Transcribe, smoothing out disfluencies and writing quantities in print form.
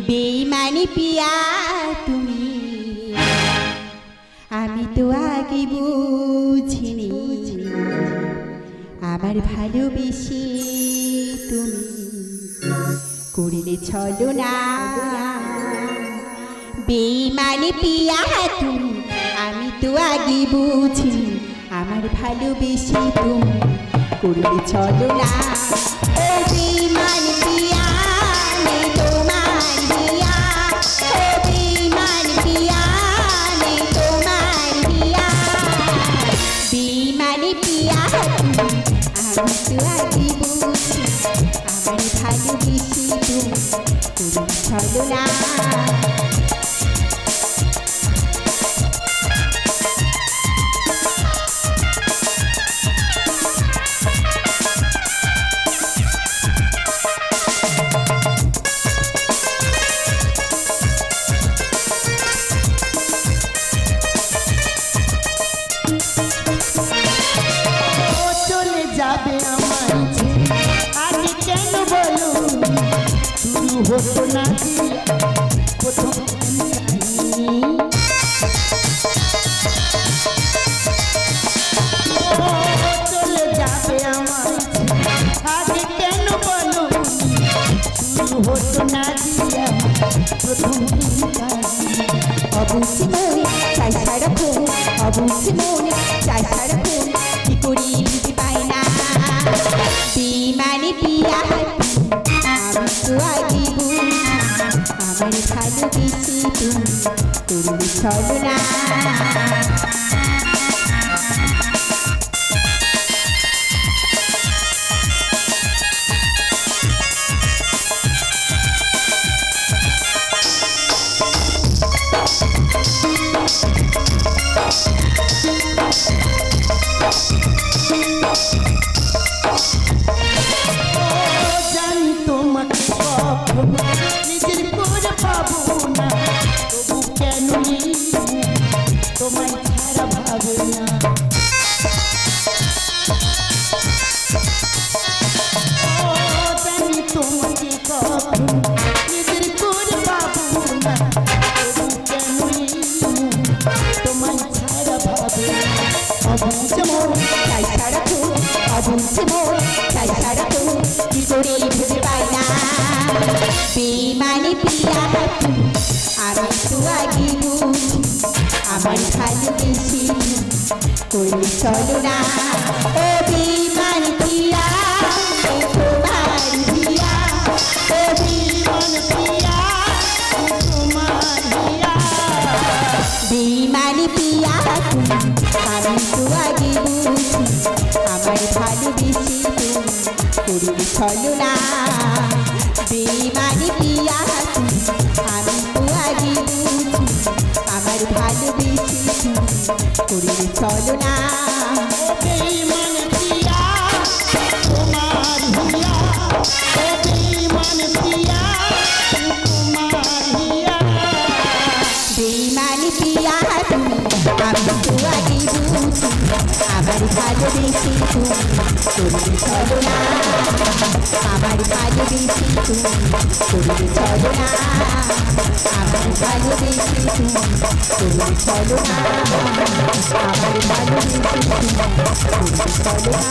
বেইমানি পিয়া তুমি আমি তো আগে বুঝিনি আমার ভালোবেসে তুমি করিলে ছলনা বেইমানি পিয়া তুমি আমি তো আগে বুঝিনি আমার ভালোবেসে তুমি করিলে ছলনা ও বেইমানি পিয়া নেই তোমার হিয়া ও বেইমানি পিয়া নেই তোমার হিয়া বেইমানি পিয়া তুমি আমি তো আগে বুঝি আমার ভালোবেসে তুমি করিলে ছলনা হতো না প্রথম চলে যাবে আমার আগে কেন বলো শুরু হতো না দিয়া প্রথম অবুঝি মনে চাই সারাক্ষণ অবুঝি মনে চাই সারাক্ষণ কি করি বুঝতে পাই না বেইমানি পিয়া আমি তো আগে বুঝি আমার ভালোবেসে তুমি করলে ছলনা জানি তোমাকে কখনো নিজের করে পাবো না তবু কেন তোমায় ছাড়া ভাবে না জানি তোমাকে কখনো নিজের করে পাবো না তবু কেন তোমায় ছাড়া ভাবে না অবুঝে মন চাই সারাক্ষণ অবুঝে মন চাই সারাক্ষণ কি করি বুঝতে পাই না বেইমানি পিয়া তুমি আমি তো আগে বুঝি আমার ভালোবেসে করলে ছলনা ও বেইমানি পিয়া তোমার হিয়া ও বেইমানি পিয়া তোমার হিয়া বেইমানি পিয়া তুমি আমি তো আগে বুঝি আমার ভালোবেসে তুমি করলে ছলনা বেইমানি পিয়া তুমি আমি তো আগে বুঝি আমার ভালোবেসে তুমি করলে ছলনা বেঈমান পিয়া তোমার হিয়া ও বেঈমান পিয়া তোমার হিয়া বেইমানি পিয়া তুমি আমি তো আগে বুঝি আমার ভালোবেসে তুমি করলে ছলনা আমার ভালোবেসে তুমি করলে ছলনা আমার ভালোবেসে তুমি করলে ছলনা আমার ভালোবেসে তুমি করলে ছলনা